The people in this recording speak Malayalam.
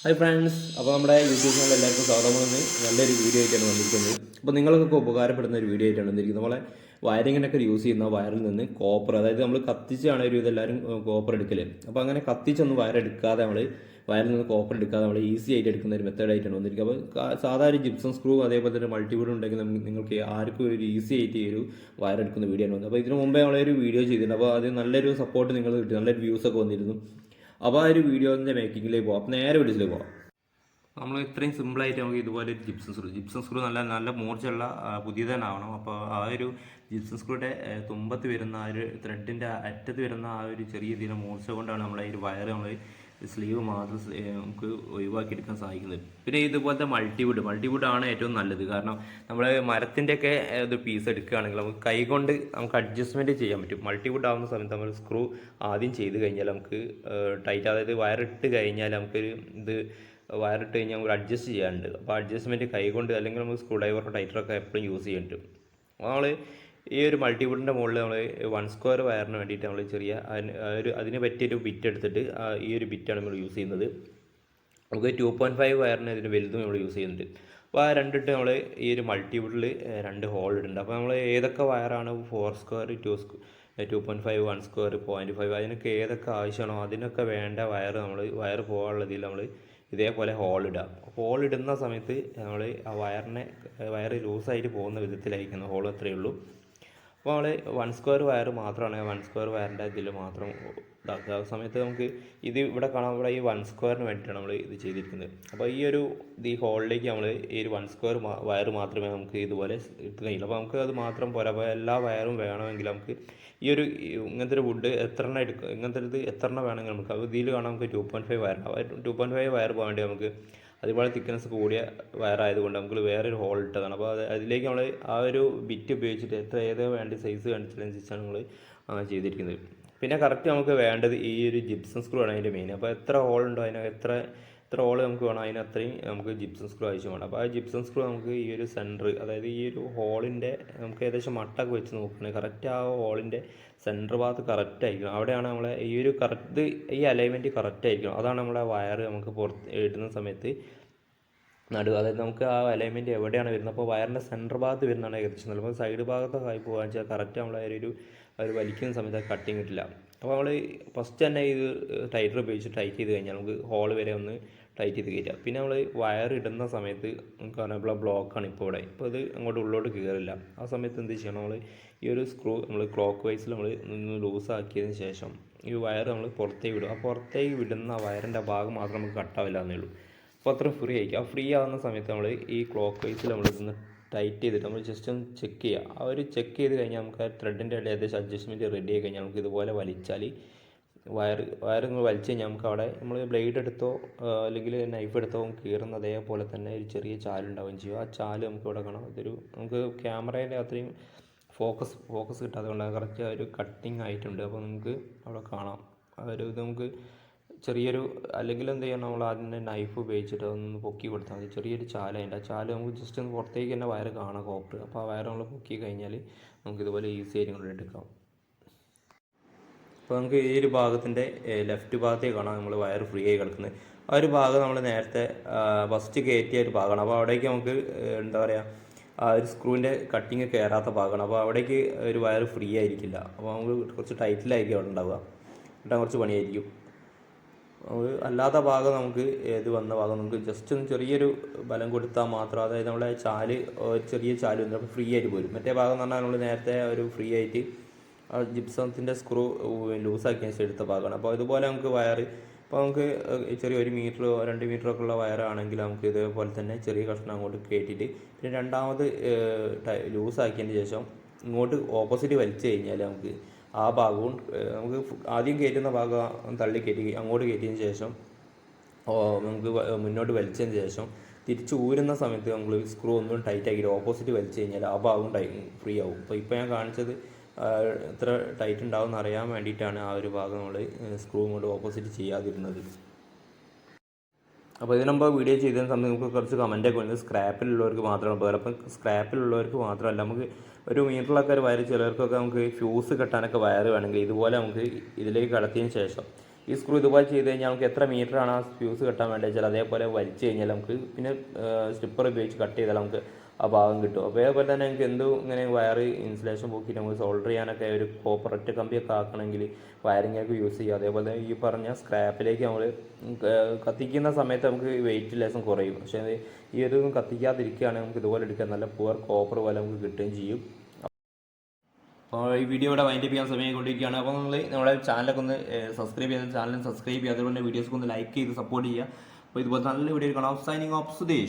ഹായ് ഫ്രണ്ട്സ്, അപ്പോൾ നമ്മുടെ യൂട്യൂബ് ചാനൽ എല്ലാവർക്കും സ്വാഗതമെന്ന് നല്ലൊരു വീഡിയോ ആയിട്ടാണ് വന്നിരിക്കുന്നത്. അപ്പോൾ നിങ്ങൾക്കൊക്കെ ഉപകാരപ്പെടുന്ന ഒരു വീഡിയോ ആയിട്ടാണ് വന്നിരിക്കുന്നത്. നമ്മളെ വയറിങ്ങിനൊക്കെ യൂസ് ചെയ്യുന്ന വയറിൽ നിന്ന് കോപ്പർ, അതായത് നമ്മൾ കത്തിച്ചാണ് ഒരു ഇതെല്ലാവരും കോപ്പർ എടുക്കൽ. അപ്പോൾ അങ്ങനെ കത്തിച്ചൊന്നും വയറെടുക്കാതെ വയറിൽ നിന്ന് കോപ്പർ എടുക്കാതെ നമ്മൾ ഈസി ആയിട്ട് എടുക്കുന്ന ഒരു മെത്തേഡായിട്ടാണ് വന്നിരിക്കുന്നത്. അപ്പോൾ സാധാരണ ജിപ്സം സ്ക്രൂ അതേപോലെ തന്നെ മൾട്ടിവുഡ് ഉണ്ടെങ്കിൽ നിങ്ങൾക്ക് ആർക്കും ഒരു ഈസി ആയിട്ട് ഈ ഒരു വയറെടുക്കുന്ന വീഡിയോ ആണ് വന്നത്. അപ്പോൾ ഇതിന് മുമ്പേ നമ്മളൊരു വീഡിയോ ചെയ്തിട്ടുണ്ട്. അപ്പോൾ അത് നല്ലൊരു സപ്പോർട്ട് നിങ്ങൾ കിട്ടി, നല്ലൊരു വ്യൂസൊക്കെ വന്നിരുന്നു. അപ്പോൾ ആ ഒരു വീഡിയോൻ്റെ മേക്കിങ്ങിലേക്ക് പോകാം. അപ്പോൾ നേരെ വീഡിയോയിലേക്ക് പോകാം. നമ്മൾ ഇത്രയും സിമ്പിളായിട്ട് നമുക്ക് ഇതുപോലെ ഒരു ജിപ്സം സ്ക്രൂ നല്ല നല്ല മൂർച്ചയുള്ള പുതിയത് തന്നെ ആവണം. അപ്പോൾ ആ ഒരു ജിപ്സം സ്ക്രൂയുടെ തുമ്പത്ത് വരുന്ന ആ ഒരു ത്രെഡിൻ്റെ അറ്റത്ത് വരുന്ന ആ ഒരു ചെറിയ ഇതിൻ്റെ മൂർച്ച കൊണ്ടാണ് നമ്മളെ ഈ വയർ നമ്മൾ സ്ലീവ് മാത്രം നമുക്ക് ഒഴിവാക്കിയെടുക്കാൻ സാധിക്കുന്നത്. പിന്നെ ഇതുപോലത്തെ മൾട്ടിവുഡ് ആണ് ഏറ്റവും നല്ലത്. കാരണം നമ്മൾ മരത്തിൻ്റെയൊക്കെ ഇത് പീസ് എടുക്കുകയാണെങ്കിൽ നമുക്ക് കൈകൊണ്ട് നമുക്ക് അഡ്ജസ്റ്റ്മെൻറ്റ് ചെയ്യാൻ പറ്റും. മൾട്ടിവുഡ് ആവുന്ന സമയത്ത് നമ്മൾ സ്ക്രൂ ആദ്യം ചെയ്ത് കഴിഞ്ഞാൽ നമുക്ക് ടൈറ്റ്, അതായത് വയറിട്ട് കഴിഞ്ഞാൽ നമുക്കൊരു ഇത് വയറിട്ട് കഴിഞ്ഞാൽ നമുക്ക് അഡ്ജസ്റ്റ് ചെയ്യാനുണ്ട്. അപ്പോൾ അഡ്ജസ്റ്റ്മെൻറ്റ് കൈകൊണ്ട് അല്ലെങ്കിൽ നമുക്ക് സ്ക്രൂ ഡ്രൈവറോ ടൈറ്ററൊക്കെ എപ്പോഴും യൂസ് ചെയ്യുന്നുണ്ട്. നമ്മൾ ഈ ഒരു മൾട്ടിവുഡിൻ്റെ മുകളിൽ നമ്മൾ 1 സ്ക്വയർ വയറിന് വേണ്ടിയിട്ട് നമ്മൾ ചെറിയ അതിന് പറ്റിയൊരു ബിറ്റ് എടുത്തിട്ട് ഈ ഒരു ബിറ്റാണ് നമ്മൾ യൂസ് ചെയ്യുന്നത്. നമുക്ക് 2.5 വയറിന് ഇതിന് വലുതും നമ്മൾ യൂസ് ചെയ്യുന്നുണ്ട്. അപ്പോൾ ആ രണ്ടിട്ട് നമ്മൾ ഈ ഒരു മൾട്ടിവുഡിൽ 2 ഹോൾ ഇടുന്നുണ്ട്. അപ്പോൾ നമ്മൾ ഏതൊക്കെ വയറാണ് 4 സ്ക്വയർ 2.5 1 സ്ക്വയർ 0.5 അതിനൊക്കെ ഏതൊക്കെ ആവശ്യമാണോ അതിനൊക്കെ വേണ്ട വയർ പോകാനുള്ളതിൽ നമ്മൾ ഇതേപോലെ ഹോൾ ഇടുന്ന സമയത്ത് നമ്മൾ ആ വയർ ലൂസായിട്ട് പോകുന്ന വിധത്തിലായിരിക്കുന്ന ഹോൾ അത്രയേ ഉള്ളൂ. അപ്പോൾ നമ്മൾ 1 സ്ക്വയർ വയർ മാത്രമാണ് 1 സ്ക്വയർ വയറിൻ്റെ ഇതിൽ മാത്രം ഇതാക്കുക. ആ സമയത്ത് നമുക്ക് ഇത് ഇവിടെ കാണാം, ഇവിടെ ഈ 1 സ്ക്വയറിന് വേണ്ടിയിട്ടാണ് നമ്മൾ ഇത് ചെയ്തിരിക്കുന്നത്. അപ്പോൾ ഈ ഹോളിലേക്ക് നമ്മൾ ഈ ഒരു 1 സ്ക്വയർ വയർ മാത്രമേ നമുക്ക് ഇതുപോലെ എടുത്ത് കഴിയുള്ളൂ. അപ്പോൾ നമുക്ക് അത് മാത്രം പോരാ. അപ്പോൾ എല്ലാ വയറും വേണമെങ്കിൽ നമുക്ക് ഈ ഒരു ഇങ്ങനത്തെ ഒരു വുഡ് ഇങ്ങനത്തെ ഇത് എത്ര എണ്ണം വേണമെങ്കിൽ നമുക്ക് അത് ഇതിൽ കാണാം. നമുക്ക് 2.5 വയർ 2.5 വയർ പോകാൻ വേണ്ടി നമുക്ക് അതുപോലെ തിക്നെസ് കൂടിയ വയറായതുകൊണ്ട് നമുക്ക് വേറൊരു ഹോൾ ഇട്ടതാണ്. അപ്പോൾ അതിലേക്ക് നമ്മൾ ആ ഒരു ബിറ്റ് ഉപയോഗിച്ചിട്ട് ഏതോ വേണ്ട സൈസ് കാണിച്ചതിനനുസരിച്ചാണ് നമ്മൾ ചെയ്തിരിക്കുന്നത്. പിന്നെ കറക്റ്റ് നമുക്ക് വേണ്ടത് ഈ ഒരു ജിപ്സം സ്ക്രൂ ആണ് അതിൻ്റെ മെയിൻ. അപ്പോൾ എത്ര ഹോൾ ഉണ്ടോ എത്ര ഹോൾ നമുക്ക് വേണം അതിനത്രയും നമുക്ക് ജിപ്സം സ്ക്രൂ ആവശ്യമാണ്. അപ്പോൾ ആ ജിപ്സം സ്ക്രൂ നമുക്ക് ഈ ഒരു സെൻറ്റർ, അതായത് ഈ ഒരു ഹോളിൻ്റെ നമുക്ക് ഏകദേശം മട്ടൊക്കെ വെച്ച് നോക്കുകയാണെങ്കിൽ കറക്റ്റ് ആ ഹോളിൻ്റെ സെൻറ്റർ ഭാഗത്ത് കറക്റ്റ് ആയിരിക്കണം. അവിടെയാണ് നമ്മളെ ഈ ഒരു ഈ അലൈൻമെൻറ്റ് കറക്റ്റ് ആയിരിക്കണം. അതാണ് നമ്മുടെ വയർ നമുക്ക് ഇടുന്ന സമയത്ത് അതായത് നമുക്ക് ആ അലൈൻമെൻറ്റ് എവിടെയാണ് വരുന്നത്. അപ്പോൾ വയറിൻ്റെ സെൻറ്റർ ഭാഗത്ത് വരുന്നതാണ് ഏകദേശം നല്ലത്. അപ്പോൾ സൈഡ് ഭാഗത്തൊക്കെ ആയി പോകാൻ വെച്ചാൽ കറക്റ്റ് നമ്മളെ ഒരു വലിക്കുന്ന സമയത്ത് കട്ടിങ് കിട്ടില്ല. അപ്പോൾ നമ്മൾ ഫസ്റ്റ് തന്നെ ഇത് ടൈറ്റർ ഉപയോഗിച്ച് ടൈറ്റ് ചെയ്ത് കഴിഞ്ഞാൽ നമുക്ക് ഹോൾ വരെ ഒന്ന് ടൈറ്റ് ചെയ്ത് കയറ്റുക. പിന്നെ നമ്മൾ വയർ ഇടുന്ന സമയത്ത് നമുക്ക് പറഞ്ഞപ്പോൾ ബ്ലോക്കാണ് ഇപ്പോൾ ഇത് അങ്ങോട്ട് ഉള്ളോട്ട് കയറില്ല. ആ സമയത്ത് എന്ത് ചെയ്യണം, നമ്മൾ ഈ ഒരു സ്ക്രൂ നമ്മൾ ക്ലോക്ക് വൈസിൽ നമ്മൾ ഒന്ന് ലൂസാക്കിയതിന് ശേഷം ഈ വയർ നമ്മൾ പുറത്തേക്ക് വിടും. ആ പുറത്തേക്ക് വിടുന്ന വയറിൻ്റെ ഭാഗം മാത്രം നമുക്ക് കട്ടാവില്ല എന്നേ ഉള്ളൂ. അപ്പോൾ അത്ര ഫ്രീ ആയിരിക്കും. ആ ഫ്രീ ആവുന്ന സമയത്ത് നമ്മൾ ഈ ക്ലോക്ക് വൈസിൽ നമ്മൾ ഇതൊന്ന് ടൈറ്റ് ചെയ്തിട്ട് നമ്മൾ ജസ്റ്റ് ഒന്ന് ചെക്ക് ചെയ്യുക. ആ ഒരു ചെക്ക് ചെയ്ത് കഴിഞ്ഞാൽ നമുക്ക് ആ ത്രെഡിൻ്റെ ഏകദേശം അഡ്ജസ്റ്റ്മെൻറ്റ് റെഡി ആയി കഴിഞ്ഞാൽ നമുക്ക് ഇതുപോലെ വലിച്ചാൽ വയർ നിങ്ങൾ വലിച്ചു കഴിഞ്ഞാൽ നമുക്ക് അവിടെ നമ്മൾ ബ്ലേഡ് എടുത്തോ അല്ലെങ്കിൽ നൈഫ് എടുത്തോ കീറുന്ന അതേപോലെ തന്നെ ഒരു ചെറിയ ചാലുണ്ടാവുകയും ചെയ്യും. ആ ചാല് നമുക്ക് ഇവിടെ കാണാം. നമുക്ക് ക്യാമറേൻ്റെ അത്രയും ഫോക്കസ് കിട്ടാതെ കൊണ്ടാണ് കറക്റ്റ് ഒരു കട്ടിങ് ആയിട്ടുണ്ട്. അപ്പോൾ നമുക്ക് അവിടെ കാണാം ഇത് നമുക്ക് ചെറിയൊരു, അല്ലെങ്കിൽ എന്ത് ചെയ്യണം, നമ്മൾ ആദ്യം തന്നെ നൈഫ് ഉപയോഗിച്ചിട്ട് അതൊന്ന് പൊക്കി കൊടുത്താൽ മതി. ചെറിയൊരു ചാലുണ്ട്. ആ ചാല് നമുക്ക് ജസ്റ്റ് ഒന്ന് പുറത്തേക്ക് തന്നെ വയർ കാണാം കോപ്പർ. അപ്പോൾ ആ വയർ നമ്മൾ പൊക്കി കഴിഞ്ഞാൽ നമുക്കിതുപോലെ ഈസി ആയിട്ട് കൊണ്ട് എടുക്കാം. അപ്പോൾ നമുക്ക് ഈ ഒരു ഭാഗത്തിൻ്റെ ലെഫ്റ്റ് ഭാഗത്തേക്ക് കാണാം നമ്മൾ വയർ ഫ്രീ ആയി കിടക്കുന്നത്. ആ ഒരു ഭാഗം നമ്മൾ നേരത്തെ ഫസ്റ്റ് കയറ്റിയ ഒരു ഭാഗമാണ്. അപ്പോൾ അവിടേക്ക് നമുക്ക് എന്താ പറയുക, ആ ഒരു സ്ക്രൂവിൻ്റെ കട്ടിങ് കയറാത്ത ഭാഗമാണ്. അപ്പോൾ അവിടേക്ക് ഒരു വയർ ഫ്രീ ആയിരിക്കില്ല. അപ്പോൾ നമുക്ക് കുറച്ച് ടൈറ്റിലായിരിക്കും അവിടെ ഉണ്ടാവുക, കിട്ടാൻ കുറച്ച് പണിയായിരിക്കും. അല്ലാത്ത ഭാഗം നമുക്ക് വന്ന ഭാഗം നമുക്ക് ജസ്റ്റ് ഒന്ന് ചെറിയൊരു ബലം കൊടുത്താൽ മാത്രം, അതായത് നമ്മളെ ചെറിയ ചാല് വന്നിട്ട് അപ്പോൾ ഫ്രീ ആയിട്ട് പോരും. മറ്റേ ഭാഗം എന്ന് പറഞ്ഞാൽ നമ്മൾ നേരത്തെ ഒരു ഫ്രീ ആയിട്ട് ആ ജിപ്സത്തിൻ്റെ സ്ക്രൂ ലൂസാക്കിയ ശേഷം എടുത്ത ഭാഗമാണ്. അപ്പോൾ ഇതുപോലെ നമുക്ക് ഇപ്പോൾ നമുക്ക് ചെറിയ 1 മീറ്ററോ 2 മീറ്ററൊക്കെ ഉള്ള വയറാണെങ്കിൽ നമുക്ക് ഇതേപോലെ തന്നെ ചെറിയ കഷ്ണം അങ്ങോട്ട് കയറ്റിയിട്ട് പിന്നെ രണ്ടാമത് ലൂസാക്കിയതിന് ശേഷം ഇങ്ങോട്ട് ഓപ്പോസിറ്റ് വലിച്ചു കഴിഞ്ഞാൽ നമുക്ക് ആ ഭാഗവും നമുക്ക് ആദ്യം കയറ്റുന്ന ഭാഗം കയറ്റി അങ്ങോട്ട് കയറ്റിയതിന് ശേഷം നമുക്ക് മുന്നോട്ട് വലിച്ചതിന് ശേഷം തിരിച്ച് ഊരുന്ന സമയത്ത് നമ്മൾ സ്ക്രൂ ഒന്നും ടൈറ്റ് ആക്കിയിട്ട് ഓപ്പോസിറ്റ് വലിച്ചു കഴിഞ്ഞാൽ ആ ഭാഗവും ഫ്രീ ആവും. ഇപ്പോൾ ഞാൻ കാണിച്ചത് എത്ര ടൈറ്റ് ഉണ്ടാവും എന്ന് അറിയാൻ വേണ്ടിയിട്ടാണ് ആ ഒരു ഭാഗം നമ്മൾ സ്ക്രൂ കൊണ്ട് ഓപ്പോസിറ്റ് ചെയ്യാതിരുന്നത്. അപ്പോൾ ഇതിനു മുമ്പ് വീഡിയോ ചെയ്തതിന് സമയത്ത് നമുക്ക് കുറച്ച് കമൻറ്റൊക്കെ വന്നത് സ്ക്രാപ്പിലുള്ളവർക്ക് മാത്രമാണ് ഉപകാരം. അപ്പം സ്ക്രാപ്പിലുള്ളവർക്ക് മാത്രമല്ല, നമുക്ക് ഒരു മീറ്ററിലൊക്കെ ഒരു വയർ ചിലർക്കൊക്കെ നമുക്ക് ഫ്യൂസ് കെട്ടാനൊക്കെ വയർ വേണമെങ്കിൽ ഇതുപോലെ നമുക്ക് ഇതിലേക്ക് കടത്തിയതിന് ശേഷം ഈ സ്ക്രൂ ഇതുപോലെ ചെയ്ത് കഴിഞ്ഞാൽ നമുക്ക് എത്ര മീറ്ററാണ് ആ ഫ്യൂസ് കെട്ടാൻ വേണ്ടത് വെച്ചാൽ അതേപോലെ വലിച്ചു കഴിഞ്ഞാൽ നമുക്ക് പിന്നെ സ്റ്റിപ്പർ ഉപയോഗിച്ച് കട്ട് ചെയ്താൽ നമുക്ക് ആ ഭാഗം കിട്ടും. അപ്പോൾ അതേപോലെ തന്നെ നമുക്ക് എന്തും ഇങ്ങനെ വയർ ഇൻസുലേഷൻ പോക്കിയിട്ട് നമുക്ക് സോൾഡർ ചെയ്യാനൊക്കെ ഒരു കോപ്പർ ഒറ്റ കമ്പിയൊക്കെ ആക്കണമെങ്കിൽ വയറിങ്ങൊക്കെ യൂസ് ചെയ്യുക. അതേപോലെ ഈ പറഞ്ഞ സ്ക്രാപ്പിലേക്ക് നമ്മൾ കത്തിക്കുന്ന സമയത്ത് നമുക്ക് വെയിറ്റ് ലെസ്സും കുറയും. പക്ഷേ ഈ ഒരു കത്തിക്കാതിരിക്കുകയാണെങ്കിൽ നമുക്ക് ഇതുപോലെ എടുക്കാം, നല്ല പുവർ കോപ്പർ പോലെ നമുക്ക് കിട്ടുകയും ചെയ്യും. അപ്പോൾ ഈ വീഡിയോ ഇവിടെ വൈൻഡപ്പ് ചെയ്യാൻ സമയമായിക്കൊണ്ടിരിക്കുകയാണ്. അപ്പോൾ നമ്മുടെ ചാനലൊക്കെ ഒന്ന് സബ്സ്ക്രൈബ് ചെയ്യുക, ചാനൽ സബ്സ്ക്രൈബ് ചെയ്യുക, അതുപോലെ തന്നെ വീഡിയോസൊക്കെ ഒന്ന് ലൈക്ക് ചെയ്ത് സപ്പോർട്ട് ചെയ്യുക. അപ്പോൾ ഇതുപോലെ നല്ല വീഡിയോ കാണാം. Signing off Sudheesh.